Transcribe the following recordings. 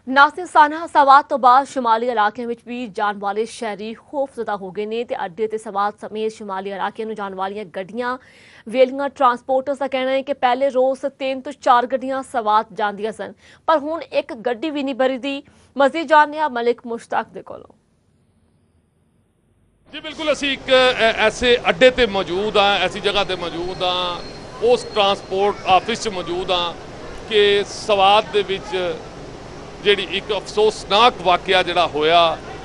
ਨਾਸਿਰਸਾਨਾ ਸਵਾਤ ਤੋਂ ਬਾਅਦ ਸ਼ਮਾਲੀ ਇਲਾਕਿਆਂ ਵਿੱਚ ਵੀ ਜਾਣ ਵਾਲੇ ਸ਼ਹਿਰੀ ਖੌਫਜ਼ਦਾ ਹੋ ਗਏ ਨੇ ਤੇ ਅੱਡੇ ਤੇ ਸਵਾਤ ਸਮੇਤ ਸ਼ਮਾਲੀ ਇਲਾਕਿਆਂ ਨੂੰ ਜਾਣ ਵਾਲੀਆਂ ਗੱਡੀਆਂ ਵੇਲੀਆਂ ਟਰਾਂਸਪੋਰਟਰਸ ਦਾ ਕਹਿਣਾ ਹੈ ਕਿ ਪਹਿਲੇ ਰੋਜ਼ 3 ਤੋਂ 4 ਗੱਡੀਆਂ ਸਵਾਤ ਜਾਂਦੀਆਂ ਸਨ ਪਰ ਹੁਣ ਇੱਕ ਗੱਡੀ ਵੀ ਨਹੀਂ ਭਰੀਦੀ। ਮਜ਼ੀਦ ਜਾਣਿਆ ਮਲਿਕ ਮੁਸ਼ਤਾਕ ਦੇ ਕੋਲੋਂ। जी बिल्कुल असी एक ऐसे अड्डे ते मौजूद हाँ, ऐसी जगह ते मौजूद हाँ, उस ट्रांसपोर्ट ऑफिस च मौजूद हाँ कि सवात दे विच जिहड़ी एक अफसोसनाक वाकया जिहड़ा होया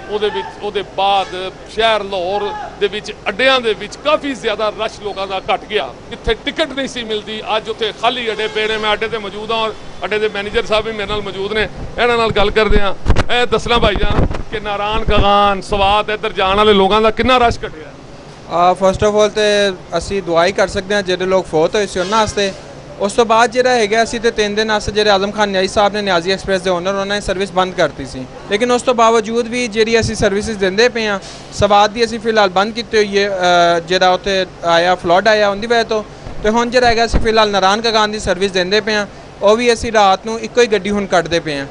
ਉਹਦੇ बाद शहर लाहौर दे विच अड्डियां दे विच काफ़ी ज़्यादा रश लोगों का घट गया। जिथे टिकट नहीं सी मिलती अज उत्थे खाली अड्डे पे ने। मैं अड्डे ते मौजूद हाँ और अड्डे के मैनेजर साहब भी मेरे नाल मौजूद ने, इन्हां नाल गल करदे हां। ਇਹ ਦੱਸਣਾ ਭਾਈजान कि नारायण कगान सवात इधर जाने वाले लोगों का कितना रश घटिया। फस्ट ऑफ ऑल तो असी दुआ ही कर सकते हैं जो लोग फौत होए से उन्होंने वास्ते। उस तो बाद जो है असी तो 3 दिन वास्ते जो आजम खान न्याजी साहब ने न्याजी एक्सप्रैस के ओनर उन्होंने सर्विस बंद करती सी, लेकिन उस तो बावजूद भी जी असी सर्विस देंदे पे हाँ। सवात की असी फिलहाल बंद की हुई है, जो उत्थे आया फ्लड आया उनकी वजह तो हुण जो है असी फिलहाल नारायण कगान की सर्विस देंदे पे हाँ। वो भी असी रात को एको ही गड्डी हुण कटदे पे हाँ।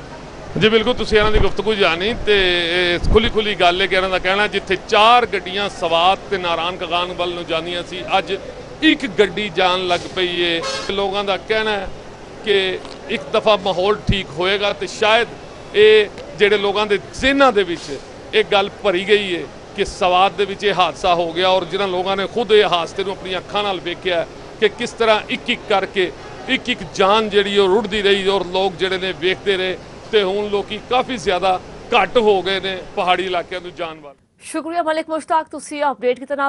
जी बिल्कुल तुसीं इन्हां दी गुफ्तगू जानी तो खुली गल है कि इन्हां दा कहना जिथे 4 गड्डियां सवात ते नारायण कगान वल नूं जांदियां सी अज एक गड्डी जान लग पई है। लोगों का कहना है कि एक दफ़ा माहौल ठीक होएगा तो शायद ये जिहड़े लोगों के ज़हनां दे विच एक गल भरी गई है कि सवात दे विच ये हादसा हो गया और जिन्हां लोगों ने खुद ये हादसे नूं अपनी अखां नाल वेखिया कि किस तरह एक करके एक जान जिहड़ी रुड़दी रही और लोग जिहड़े ने वेखते रहे तो हुण लोग काफ़ी ज़्यादा घट हो गए ने पहाड़ी इलाकों नूं जाण वाले। शुक्रिया मलिक मुश्ताक, तुसीं अपडेट की तरह